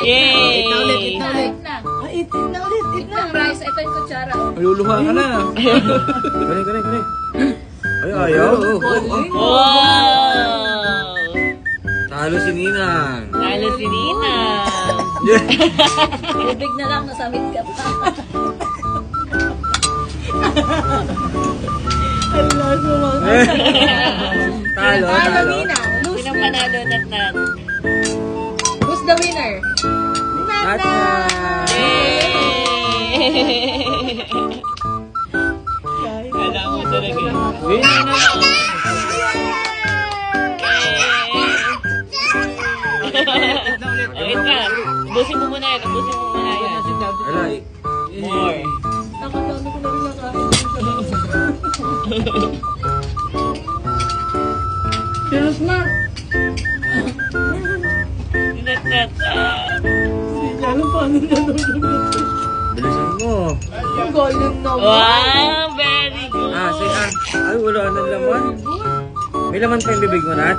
Yay! Eat na ulit. Eat na ulit. Eat na ulit. Eat na. Itong rice, ito yung kutsara. Maluluha ka na. Kani. Ay, ayaw. Wow! Talo si Ninang. Talo si Nina. Bibig na lang, nasamit ka pa. Talo. Nina. Sinong panalo, Natnat? Who's the winner? Kala mo talaga. Winner na lang. O, ito na. Ubusin mo muna yan. Ubusin mo muna yan. Alay. More. Nakatano ko na rin nakain. Cheers na. Natnat. Hindi niya alam paano niya nalulunod. Bilisan mo. Ang galing naman. Wow! Very good. Say Ay, wala nang laman. May laman pa yung bibig mo, Nat?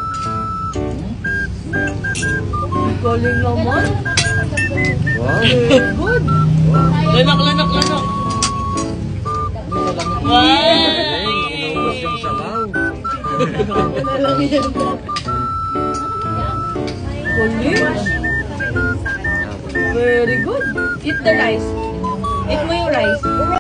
Ang galing naman. Wow. Very good. Lanok. Wow! Inaubos yung sabaw. Wala lang yan. Galing. Very good. Eat the rice. Eat mo yung rice.